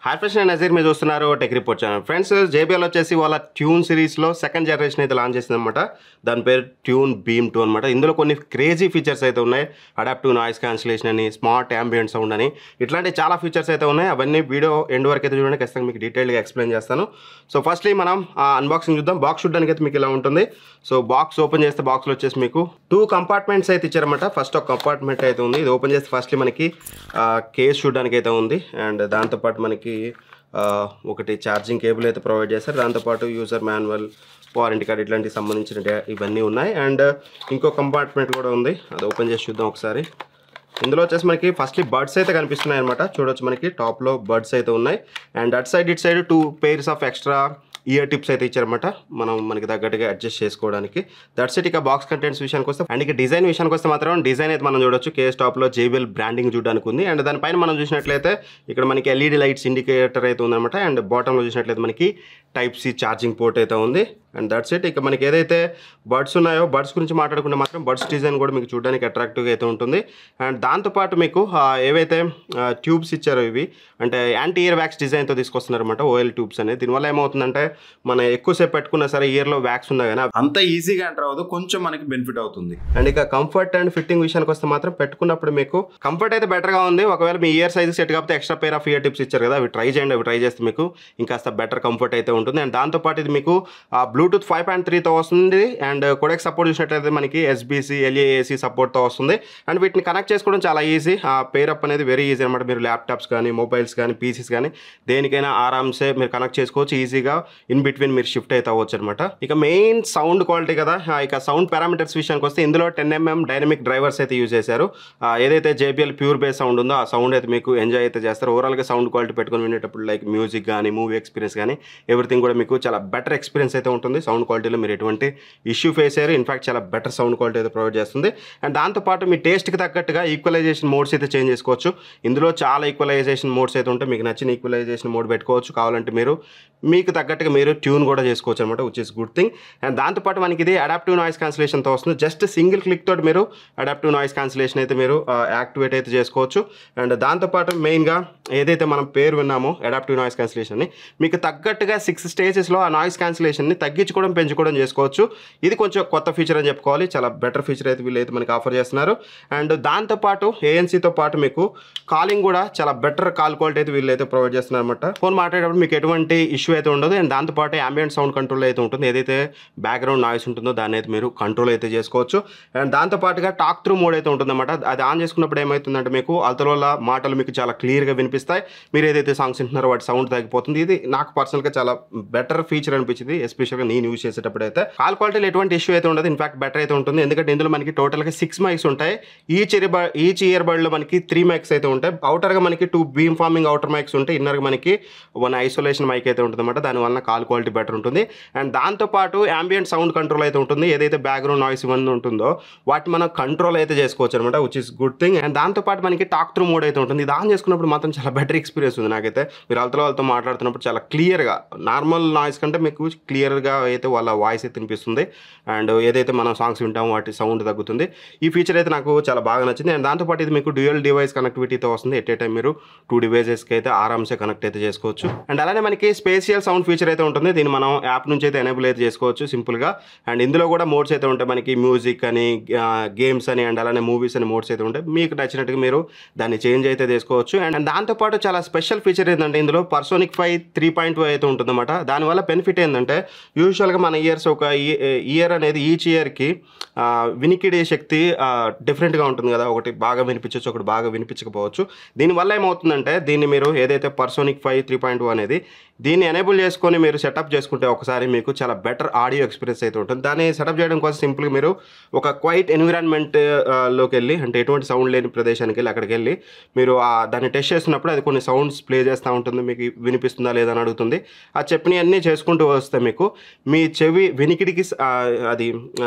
Hi friends, నేను నజీర్. మీరు చూస్తున్నారు tech report channel. Friends, JBL వచ్చేసి వాళ్ళ ట్యూన్ సిరీస్లో సెకండ్ జనరేషన్ అయితే లాంచ్ చేసిందన్నమాట. దాని పేరు ట్యూన్ బీమ్ 2 అనమాట. ఇందులో కొన్ని క్రేజీ ఫీచర్స్ అయితే ఉన్నాయి. అడాప్టివ్ నాయిస్ క్యాన్సిలేషన్ అని, స్మార్ట్ యాంబియంట్ సౌండ్ అని, ఇట్లాంటి చాలా ఫీచర్స్ అయితే ఉన్నాయి. అవన్నీ వీడియో ఎండ్ వరకు అయితే చూడండి, ఖచ్చితంగా మీకు డీటెయిల్గా ఎక్స్ప్లెయిన్ చేస్తాను. సో ఫస్ట్లీ మనం అన్బాక్సింగ్ చూద్దాం. బాక్స్ చూడడానికి అయితే మీకు ఇలా ఉంటుంది. సో బాక్స్ ఓపెన్ చేస్తే బాక్స్లో వచ్చేసి మీకు 2 కంపార్ట్మెంట్స్ అయితే ఇచ్చారన్నమాట. ఫస్ట్ ఒక కంపార్ట్మెంట్ అయితే ఉంది. ఇది ఓపెన్ చేస్తే ఫస్ట్లీ మనకి కేస్ చూడడానికి అయితే ఉంది. అండ్ దాంతోపాటు మనకి ఒకటి ఛార్జింగ్ కేబుల్ అయితే ప్రొవైడ్ చేస్తారు. దాంతోపాటు యూజర్ మాన్యువల్, వారంటీ కార్డ్ ఇట్లాంటివి సంబంధించిన ఇవన్నీ ఉన్నాయి. అండ్ ఇంకో కంపార్ట్మెంట్ కూడా ఉంది, అది ఓపెన్ చేసి చూద్దాం ఒకసారి. ఇందులో వచ్చేసి మనకి ఫస్ట్లీ బడ్స్ అయితే కనిపిస్తున్నాయి అనమాట. చూడొచ్చు, మనకి టాప్లో బడ్స్ అయితే ఉన్నాయి. And at side it side 2 pairs of extra year tips అయితే ఇచ్చారన్నమాట, మనకి తగ్గట్టుగా అడ్జస్ట్ చేసుకోవడానికి. That's it. ఇక బాక్స్ కంటెంట్స్ విషయానికి వస్తే, అండ్ ఇక డిజైన్ విషయానికి వస్తే మాత్రం డిజైన్ అయితే మనం చూడొచ్చు. కేస్ టాప్లో జేబీఎల్ బ్రాండింగ్ చూడడానికి ఉంది. అండ్ దానిపైన మనం చూసినట్లయితే ఇక్కడ మనకి ఎల్ఈడి లైట్స్ ఇండికేటర్ అయితే ఉందన్నమాట. అండ్ బాటంలో చూసినట్లయితే మనకి టైప్ సి ఛార్జింగ్ పోర్ట్ అయితే ఉంది. And that's it. ఇక మనకి ఏదైతే బడ్స్ ఉన్నాయో, బడ్స్ గురించి మాట్లాడుకుంటే మాత్రం బడ్స్ డిజైన్ కూడా మీకు చూడడానికి అట్రాక్టివ్గా అయితే ఉంటుంది. అండ్ దాంతోపాటు మీకు ఏవైతే ట్యూబ్స్ ఇచ్చారో, ఇవి అంటే యాంటీ ఇయర్ వ్యాక్స్ డిజైన్తో తీసుకొస్తున్నారు అనమాట, ఓఎల్ ట్యూబ్స్ అనేది. దీనివల్ల ఏమవుతుందంటే, మనం ఎక్కువసేపు పెట్టుకున్నా సరే ఇయర్లో వ్యాక్స్ ఉన్నా కానీ అంత ఈజీగా ఎంటర్ అవ్వదు, కొంచెం మనకి బెనిఫిట్ అవుతుంది. అండ్ ఇక కంఫర్ట్ అండ్ ఫిట్టింగ్ విషయానికి వస్తే మాత్రం పెట్టుకున్నప్పుడు మీకు కంఫర్ట్ అయితే బెటర్గా ఉంది. ఒకవేళ మీ ఇయర్ సైజ్ సెట్ కాకపోతే extra pair of year tips ఇచ్చారు కదా, అవి ట్రై చేయండి. అవి ట్రై చేస్తే మీకు ఇంకాస్త బెటర్ కంఫర్ట్ అయితే ఉంటుంది. అండ్ దాంతోపాటు ఇది మీకు బ్లూటూత్ 5.3తో వస్తుంది. అండ్ కోడెక్ సపోర్ట్ చూసినట్లయితే మనకి ఎస్బీసీ, ఎల్ఏఏసీ సపోర్ట్తో వస్తుంది. అండ్ వీటిని కనెక్ట్ చేసుకోవడం చాలా ఈజీ. పేర్ అప్ అనేది వెరీ ఈజీ అనమాట. మీరు ల్యాప్టాప్స్ కానీ, మొబైల్స్ కానీ, పీసీస్ కానీ దేనికైనా ఆరామ్సే మీరు కనెక్ట్ చేసుకోవచ్చు. ఈజీగా ఇన్ బిట్వీన్ మీరు షిఫ్ట్ అయితే అవ్వచ్చు అనమాట. ఇక మెయిన్ సౌండ్ క్వాలిటీ కదా, ఇక సౌండ్ పారామీటర్స్ విషయానికి వస్తే ఇందులో 10mm డైనమిక్ డ్రైవర్స్ అయితే యూజ్ చేశారు. ఏదైతే జేబీఎల్ ప్యూర్ బేస్ సౌండ్ ఉందో ఆ సౌండ్ అయితే మీకు ఎంజాయ్ అయితే చేస్తారు. ఓవరాల్గా సౌండ్ క్వాలిటీ పెట్టుకుని వినేటప్పుడు లైక్ మ్యూజిక్ కానీ, మూవీ ఎక్స్పీరియన్స్ కానీ, ఎవ్రీథింగ్ కూడా మీకు చాలా బెటర్ ఎక్స్పీరియన్స్ అయితే ఉంటుంది. సౌండ్ క్వాలిటీలో మీరు ఎటువంటి ఇష్యూ ఫేస్ అయ్యారు. ఇన్ఫాక్ట్ చాలా బెటర్ సౌండ్ క్వాలిటీ అయితే ప్రొవైడ్ చేస్తుంది. అండ్ దాంతోపాటు మీ టేస్ట్కి తగ్గట్టుగా ఈక్వలైజేషన్ మోడ్స్ అయితే చేంజ్ చేసుకోవచ్చు. ఇందులో చాలా ఈక్వలైజేషన్ మోడ్స్ అయితే ఉంటాయి. మీకు నచ్చిన ఈక్వలైజేషన్ మోడ్ పెట్టుకోవచ్చు. కావాలంటే మీరు మీకు తగ్గట్టుగా మీరు ట్యూన్ కూడా చేసుకోవచ్చు అనమాట, which is good thing. And దాంతోపాటు మనకి ఇది అడాప్టివ్ నాయిస్ క్యాన్సిలేషన్తో వస్తుంది. జస్ట్ సింగిల్ క్లిక్ తోటి మీరు అడాప్టివ్ నాయిస్ క్యాన్సిలేషన్ అయితే మీరు యాక్టివేట్ అయితే చేసుకోవచ్చు. అండ్ దాంతోపాటు మెయిన్గా ఏదైతే మనం పేరు విన్నామో అడాప్టివ్ నాయిస్ క్యాన్సిలేషన్ని, మీకు తగ్గట్టుగా 6 స్టేజెస్లో ఆ నాయిస్ క్యాన్సిలేషన్ని తగ్గించుకోవడం, పెంచుకోవడం చేసుకోవచ్చు. ఇది కొంచెం కొత్త ఫీచర్ అని చెప్పుకోవాలి. చాలా బెటర్ ఫీచర్ అయితే వీళ్ళు అయితే మనకి ఆఫర్ చేస్తున్నారు. అండ్ దాంతోపాటు ఏఎన్సీతో పాటు మీకు కాలింగ్ కూడా చాలా బెటర్ కాల్ క్వాలిటీ అయితే వీళ్ళు అయితే ప్రొవైడ్ చేస్తున్నారు అనమాట. ఫోన్ మాట్లాడేటప్పుడు మీకు ఎటువంటి ఇష్యూ అయితే ఉండదు. అండ్ దాంతోపాటు యాంబియంట్ సౌండ్ కంట్రోల్ అయితే ఉంటుంది. ఏదైతే బ్యాక్గ్రౌండ్ నాయిస్ ఉంటుందో దాన్ని అయితే మీరు కంట్రోల్ అయితే చేసుకోవచ్చు. అండ్ దాంతోపాటుగా టాక్ త్రూ మోడ్ అయితే ఉంటుందన్నమాట. అది ఆన్ చేసుకున్నప్పుడు ఏమవుతుందంటే, మీకు అవతల మాటలు మీకు చాలా క్లియర్గా వినిపిస్తాయి. మీరు ఏదైతే సాంగ్స్ వింటున్నారో వాటి సౌండ్ తగ్గిపోతుంది. ఇది నాకు పర్సనల్గా చాలా బెటర్ ఫీచర్ అనిపించింది, ఎస్పెషల్గా నేను యూజ్ చేసేటప్పుడు అయితే. కాల్ క్వాలిటీలో ఎటువంటి ఇష్యూ అయితే ఉండదు. ఇన్ఫాక్ట్ బెటర్ అయితే ఉంటుంది. ఎందుకంటే ఇందులో మనకి టోటల్గా 6 మైక్స్ ఉంటాయి. ఈచ్ ఇయర్ బడ్లో మనకి 3 మైక్స్ అయితే ఉంటాయి. అవుటర్గా మనకి 2 బీమ్ ఫార్మింగ్ అవుటర్ మైక్స్ ఉంటాయి. ఇన్నర్గా మనకి 1 ఐసోలేషన్ మైక్ అయితే ఉంటుంది అనమాట. దానివల్ల కాల్ క్వాలిటీ బెటర్ ఉంటుంది. అండ్ దాంతోపాటు యాంబియంట్ సౌండ్ కంట్రోల్ అయితే ఉంటుంది. ఏదైతే బ్యాక్గ్రౌండ్ నాయిస్ ఇవన్నీ ఉంటుందో వాటి మనం కంట్రోల్ అయితే చేసుకోవచ్చు అనమాట, which is good thing. And దాంతోపాటు మనకి టాక్ త్రూ మోడ్ అయితే ఉంటుంది. ఇది ఆన్ చేసుకున్నప్పుడు మాత్రం చాలా బెటర్ ఎక్స్పీరియన్స్ ఉంది నాకైతే. మీరు వాళ్ళతో మాట్లాడుతున్నప్పుడు చాలా క్లియర్గా, నార్మల్ నాయిస్ కంటే మీకు క్లియర్గా అయితే వాళ్ళ వాయిస్ అయితే వినిపిస్తుంది. అండ్ ఏదైతే మనం సాంగ్స్ వింటామో వాటి సౌండ్ తగ్గుతుంది. ఈ ఫీచర్ అయితే నాకు చాలా బాగా నచ్చింది. అండ్ దాంతోపాటు ఇది మీకు డ్యూయల్ డివైస్ కనెక్టివిటీతో వస్తుంది. ఎట్ ఏ టైం మీరు 2 డివైజెస్కి అయితే ఆరామ్సే కనెక్ట్ అయితే చేసుకోవచ్చు. అండ్ అలానే మనకి స్పేషియల్ సౌండ్ ఫీచర్ అయితే ఉంటుంది. దీన్ని మనం యాప్ నుంచి అయితే ఎనేబుల్ అయితే చేసుకోవచ్చు సింపుల్గా. అండ్ ఇందులో కూడా మోడ్స్ అయితే ఉంటాయి. మనకి మ్యూజిక్ అని, గేమ్స్ అని, అండ్ అలానే మూవీస్ అని మోడ్స్ అయితే ఉంటాయి. మీకు నచ్చినట్టుగా మీరు దాన్ని చేంజ్ అయితే చేసుకోవచ్చు. అండ్ దాంతోపాటు చాలా స్పెషల్ ఫీచర్ ఏంటంటే, ఇందులో పర్సోనిక్ 5 3.2 అయితే ఉంటుందన్నమాట. దానివల్ల బెనిఫిట్ ఏంటంటే, యూజువల్గా మన ఇయర్స్ ఒక ఇయర్ అనేది ఈచ్ ఇయర్కి వినికిడే శక్తి డిఫరెంట్గా ఉంటుంది కదా. ఒకటి బాగా వినిపించవచ్చు, ఒకటి బాగా వినిపించకపోవచ్చు. దీనివల్ల ఏమవుతుందంటే, దీన్ని మీరు ఏదైతే పర్సోనిక్ 5 3.2 అనేది దీన్ని ఎనేబుల్ చేసుకొని మీరు సెటప్ చేసుకుంటే ఒకసారి మీకు చాలా బెటర్ ఆడియో ఎక్స్పీరియన్స్ అయితే ఉంటుంది. దాన్ని సెటప్ చేయడం కోసం సింపుల్గా మీరు ఒక క్వైట్ ఎన్విరాన్మెంట్లోకి వెళ్ళి, అంటే ఎటువంటి సౌండ్ లేని ప్రదేశానికి వెళ్ళి అక్కడికి వెళ్ళి మీరు దాన్ని టెస్ట్ చేస్తున్నప్పుడు అది కొన్ని సౌండ్స్ ప్లే చేస్తూ ఉంటుంది. మీకు వినిపిస్తుందా లేదా అని అడుగుతుంది. ఆ చెప్పినవన్నీ చేసుకుంటూ వస్తే మీకు మీ చెవి వినికిడికి అది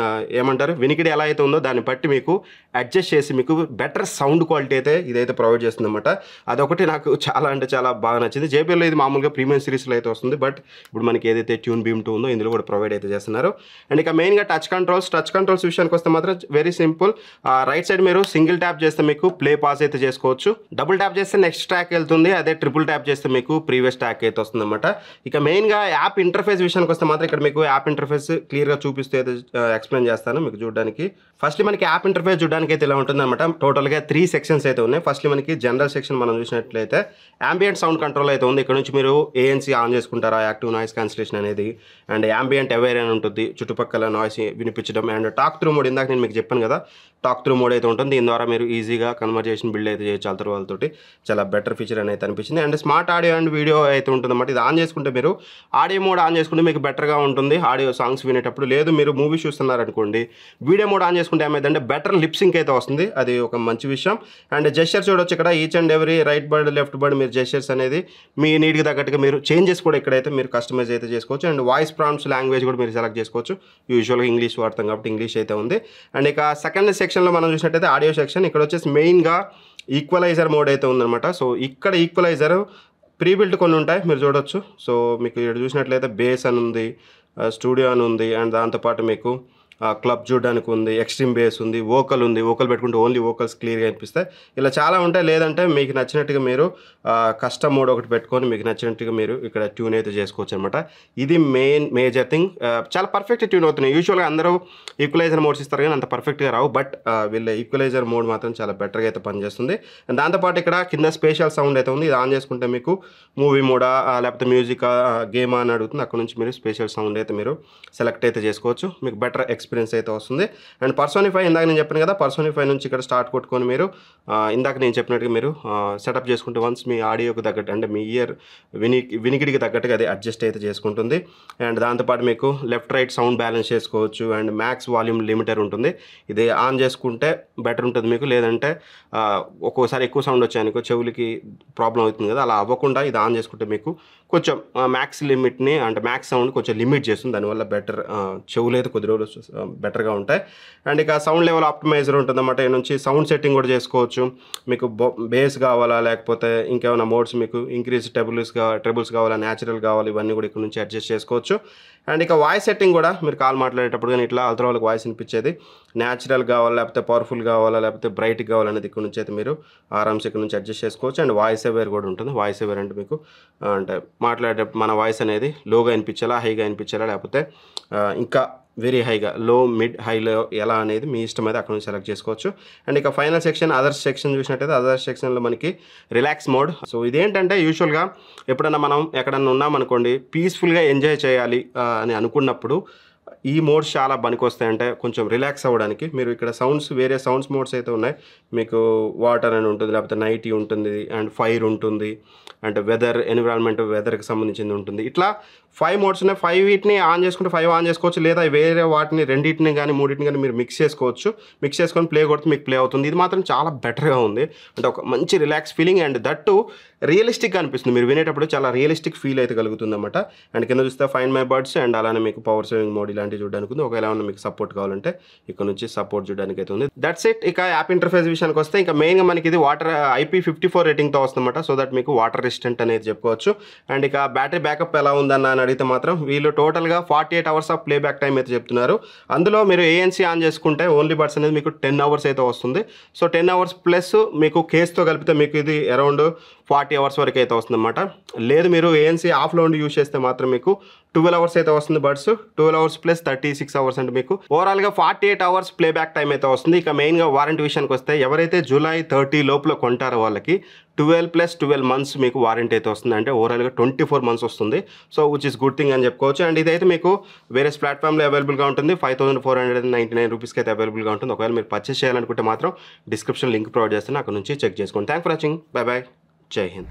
ఏమంటారు వినికిడి ఎలా అయితే ఉందో దాన్ని బట్టి మీకు అడ్జస్ట్ చేసి మీకు బెటర్ సౌండ్ క్వాలిటీ అయితే ఇదైతే ప్రొవైడ్ చేస్తుంది అనమాట. అదొకటి నాకు చాలా అంటే చాలా బాగా నచ్చింది. జేబీఎల్లో ఇది మామూలుగా ప్రీమియం సిరీస్లో అయితే వస్తుంది, బట్ ఇప్పుడు మనకి ఏదైతే ట్యూన్ బీమ్ 2 ఉందో ఇందులో కూడా ప్రొవైడ్ అయితే చేస్తున్నారు. అండ్ ఇక మెయిన్గా టచ్ కంట్రోల్స్ విషయానికి వస్తే మాత్రం వెరీ సింపుల్. రైట్ సైడ్ మీరు సింగిల్ ట్యాప్ చేస్తే మీకు ప్లే పాస్ అయితే చేసుకోవచ్చు, డబుల్ ట్యాప్ చేస్తే నెక్స్ట్ ట్రాక్ వెళ్తుంది, అదే ట్రిపుల్ ట్యాప్ చేస్తే మీకు ప్రీవియస్ ట్రాక్ అయితే వస్తుంది అనమాట. ఇక మెయిన్గా యాప్ ఇంటర్ఫేస్ విషయానికి వస్తే మాత్రం ఇక్కడ మీకు యాప్ ఇంటర్ఫేస్ క్లియర్గా చూపిస్తూ అయితే ఎక్స్ప్లెయిన్ చేస్తాను మీకు చూడడానికి. ఫస్ట్లీ మనకి యాప్ ఇంటర్ఫేస్ చూడడానికి అయితే ఇలా ఉంటుంది అనమాట. టోటల్గా 3 సెక్షన్స్ అయితే ఉన్నాయి. ఫస్ట్లీ మనకి జనరల్ సెక్షన్ మనం చూసినట్లయితే యాంబియంట్ సౌండ్ కంట్రోల్ అయితే ఉంది. ఇక్కడ నుంచి మీరు ANC ఆన్ చేసుకుంటారా, యాక్టివ్ నాయిస్ క్యాన్సిలేషన్ అనేది, అండ్ యాంబియంట్ అవేర్ అని ఉంటుంది, చుట్టుపక్కల నాయిస్ వినిపించడం, అండ్ టాక్ త్రూ మోడ్ ఇందాక నేను మీకు చెప్పాను కదా, టాక్ త్రూ మోడ్ అయితే ఉంటుంది. దీని ద్వారా మీరు ఈజీగా కన్వర్జేషన్ బిల్డ్ అయితే చేయొచ్చు అదర్ వాళ్ళతోటి. చాలా బెటర్ ఫీచర్ అని అయితే అనిపించింది. And smart audio and video అయితే ఉంటుంది అన్నమాట. ఇది ఆన్ చేసుకుంటే మీరు ఆడియో మోడ్ ఆన్ చేసుకుంటే మీకు బెటర్గా ఉంటుంది ఆడియో సాంగ్స్ వినేటప్పుడు. లేదు మీరు మూవీ చూస్తున్నారనుకోండి, వీడియో మోడ్ ఆన్ చేసుకుంటే ఏమైందంటే బెటర్ లిప్సింక్ అయితే వస్తుంది, అది ఒక మంచి విషయం. అండ్ జెస్చర్ చూడొచ్చు ఇక్కడ, each and every right bird left bird మీరు జెస్చర్స్ అనేది మీ నీడ్కి తగ్గట్టుగా మీరు చేంజెస్ కూడా ఇక్కడైతే మీరు కస్టమైజ్ అయితే చేసుకోవచ్చు. అండ్ వాయిస్ ప్రాంప్ట్స్ లాంగ్వేజ్ కూడా మీరు సెలెక్ట్ చేసుకోవచ్చు. యూజువల్గా ఇంగ్లీష్ వాడతాం కాబట్టి ఇంగ్లీష్ అయితే ఉంది. అండ్ ఇక సెకండ్ సెక్షన్లో మనం చూసినట్టయితే ఆడియో సెక్షన్, ఇక్కడ వచ్చేసి మెయిన్గా ఈక్వలైజర్ మోడ్ అయితే ఉందన్నమాట. సో ఇక్కడ ఈక్వలైజర్ ప్రీ బిల్ట్ కొన్ని ఉంటాయి మీరు చూడొచ్చు. సో మీకు ఇక్కడ చూసినట్లయితే బేస్ అని ఉంది, స్టూడియో అని ఉంది, అండ్ దాంతోపాటు మీకు క్లబ్ చూడడానికి ఉంది, ఎక్స్ట్రీమ్ బేస్ ఉంది, వోకల్ ఉంది, వోకల్ పెట్టుకుంటే ఓన్లీ వోకల్స్ క్లియర్గా అనిపిస్తాయి. ఇలా చాలా ఉంటాయి. లేదంటే మీకు నచ్చినట్టుగా మీరు కస్టమ్ మోడ్ ఒకటి పెట్టుకొని మీకు నచ్చినట్టుగా మీరు ఇక్కడ ట్యూన్ అయితే చేసుకోవచ్చు అనమాట. ఇది మేజర్ థింగ్. చాలా పర్ఫెక్ట్ ట్యూన్ అవుతున్నాయి. యూజువల్గా అందరూ ఈక్వలైజర్ మోడ్స్ ఇస్తారు కానీ అంత పర్ఫెక్ట్గా రావు, బట్ వీళ్ళ ఈక్వలైజర్ మోడ్ మాత్రం చాలా బెటర్గా అయితే పనిచేస్తుంది. అండ్ దాంతోపాటు ఇక్కడ కింద స్పెషల్ సౌండ్ అయితే ఉంది, ఇది ఆన్ చేసుకుంటే మీకు మూవీ మోడా లేకపోతే మ్యూజిక్ గేమ్ అని అడుగుతుంది. అక్కడ నుంచి మీరు స్పెషల్ సౌండ్ అయితే మీరు సెలెక్ట్ అయితే చేసుకోవచ్చు, మీకు బెటర్ ఎక్స్పీరియన్స్ అయితే వస్తుంది. అండ్ పర్సోనిఫై ఇందాక నేను చెప్పాను కదా, పర్సోనిఫై నుంచి ఇక్కడ స్టార్ట్ కొట్టుకొని మీరు ఇందాక నేను చెప్పినట్టుగా మీరు సెటప్ చేసుకుంటే వన్స్ మీ ఆడియోకి తగ్గట్టు అంటే మీ ఇయర్ వినికిడికి తగ్గట్టుగా అది అడ్జస్ట్ అయితే చేసుకుంటుంది. అండ్ దాంతోపాటు మీకు లెఫ్ట్ రైట్ సౌండ్ బ్యాలెన్స్ చేసుకోవచ్చు. అండ్ మ్యాక్స్ వాల్యూమ్ లిమిటర్ ఉంటుంది, ఇది ఆన్ చేసుకుంటే బెటర్ ఉంటుంది మీకు. లేదంటే ఒక్కోసారి ఎక్కువ సౌండ్ వచ్చాయనుకో చెవులకి ప్రాబ్లం అవుతుంది కదా, అలా అవ్వకుండా ఇది ఆన్ చేసుకుంటే మీకు కొంచెం మ్యాక్స్ లిమిట్ని అంటే మ్యాక్స్ సౌండ్ కొంచెం లిమిట్ చేస్తుంది. దానివల్ల బెటర్ చెవులు అయితే కొద్ది రోజులు బెటర్గా ఉంటాయి. అండ్ ఇక సౌండ్ లెవెల్ ఆప్టిమైజర్ ఉంటుందన్నమాట. ఈ నుంచి సౌండ్ సెట్టింగ్ కూడా చేసుకోవచ్చు. మీకు బేస్ కావాలా లేకపోతే ఇంకేమైనా మోడ్స్ మీకు ఇంక్రీజ్ ట్రిబుల్స్ కావాలా, న్యాచురల్ కావాలి, ఇవన్నీ కూడా ఇక్కడ నుంచి అడ్జస్ట్ చేసుకోవచ్చు. అండ్ ఇక వాయిస్ సెట్టింగ్ కూడా మీరు కాల్ మాట్లాడేటప్పుడు కానీ ఇట్లా అవతల వాళ్ళకి వాయిస్ వినిపించేది న్యాచురల్ కావాలా లేకపోతే పవర్ఫుల్ కావాలా లేకపోతే బ్రైట్ కావాలనేది ఇక్కడ నుంచి అయితే మీరు ఆరామ్స్ ఇక్కడ నుంచి అడ్జస్ట్ చేసుకోవచ్చు. అండ్ వాయిస్ అవేర్ కూడా ఉంటుంది. వాయిస్ అవేర్ అంటే మీకు అంటే మాట్లాడేటప్పుడు మన వాయిస్ అనేది లోగా వినిపించాలా, హైగా వినిపించాలా, లేకపోతే ఇంకా వెరీ హైగా, లో మిడ్ హైలో ఎలా అనేది మీ ఇష్టం అయితే అక్కడ నుంచి సెలెక్ట్ చేసుకోవచ్చు. అండ్ ఇక ఫైనల్ సెక్షన్ అదర్స్ సెక్షన్ చూసినట్టయితే అదర్స్ సెక్షన్లో మనకి రిలాక్స్ మోడ్. సో ఇదేంటంటే యూజువల్గా ఎప్పుడన్నా మనం ఎక్కడన్నా ఉన్నామనుకోండి, పీస్ఫుల్గా ఎంజాయ్ చేయాలి అని అనుకున్నప్పుడు ఈ మోడ్స్ చాలా పనికొస్తాయంటే కొంచెం రిలాక్స్ అవ్వడానికి. మీరు ఇక్కడ సౌండ్స్ వేరే సౌండ్స్ మోడ్స్ అయితే ఉన్నాయి. మీకు వాటర్ అని ఉంటుంది, లేకపోతే నైటీ ఉంటుంది, అండ్ ఫైర్ ఉంటుంది, అంటే వెదర్ ఎన్విరాన్మెంట్ వెదర్కి సంబంధించింది ఉంటుంది. ఇట్లా 5 మోడ్స్ ఉన్నాయి. 5 వీటిని ఆన్ చేసుకుంటే 5 ఆన్ చేసుకోవచ్చు, లేదా వేరే వాటిని రెండింటిని కానీ మూడింటిని కానీ మీరు మిక్స్ చేసుకోవచ్చు. మిక్స్ చేసుకొని ప్లే కొడితే మీకు ప్లే అవుతుంది. ఇది మాత్రం చాలా బెటర్గా ఉంది, అంటే ఒక మంచి రిలాక్స్ ఫీలింగ్. అండ్ దట్టు రియలిస్టిక్గా అనిపిస్తుంది, మీరు వినేటప్పుడు చాలా రియలిస్టిక్ ఫీల్ అయితే కలుగుతుంది అనమాట. అండ్ కింద చూస్తే ఫైండ్ మై బర్డ్స్ అండ్ అలానే మీకు పవర్ సేవింగ్ మోడ్ ఇలాంటివి చూడడానికి ఉంది. ఒకవేళ ఏమన్నా మీకు సపోర్ట్ కావాలంటే ఇక్కడ నుంచి సపోర్ట్ చూడడానికి అయితే ఉంది. That's it. ఇక యాప్ ఇంటర్ఫేస్ విషయానికి వస్తే ఇంకా మెయిన్గా మనకి ఇది వాటర్ IP54 రేటింగ్తో వస్తుందన్నమాట. సో దట్ మీకు వాటర్ రెసిస్టెంట్ అనేది చెప్పుకోవచ్చు. అండ్ ఇక బ్యాటరీ బ్యాకప్ ఎలా ఉందన్న అడిగితే మాత్రం వీళ్ళు టోటల్గా 48 అవర్స్ ఆఫ్ ప్లేబ్యాక్ టైం అయితే చెప్తున్నారు. అందులో మీరు ANC ఆన్ చేసుకుంటే ఓన్లీ బడ్స్ అనేది మీకు 10 అవర్స్ అయితే వస్తుంది. సో 10 అవర్స్ ప్లస్ మీకు కేస్తో కలిపితే మీకు ఇది అరౌండ్ 40 అవర్స్ వరకు అయితే వస్తుందన్నమాట. లేదు మీరు ANC ఆఫ్లో ఉండి యూజ్ చేస్తే మాత్రం మీకు 12 అవర్స్ అయితే వస్తుంది బడ్స్. 12 అవర్స్ ప్లస్ 36 అవర్స్ అంటే మీకు ఓవరాల్గా 48 అవర్స్ ప్లేబ్యాక్ టైం అయితే వస్తుంది. ఇక మెయిన్గా వారంటీ విషయానికి వస్తే ఎవరైతే జూలై 30 లోపల కొంటారో వాళ్ళకి 12 + 12 మంత్స్ మీకు వారంటీ అయితే వస్తుంది, అంటే ఓవరాల్గా 24 మంత్స్ వస్తుంది. So which is good thing అని చెప్పుకోవచ్చు. అండ్ ఇదైతే మీకు వేరే ప్లాట్ఫామ్లో అవైలబుల్గా ఉంటుంది. 5499 రూపీస్కి అయితే అవైలబుల్గా ఉంటుంది. ఒకవేళ మీరు పర్చేస్ చేయాలనుకుంటే మాత్రం డిస్క్రిప్షన్ లింక్ ప్రొవైడ్ చేస్తాను, అక్కడ నుంచి చెక్ చేసుకోండి. Thank for watching. By by. జై హింద్.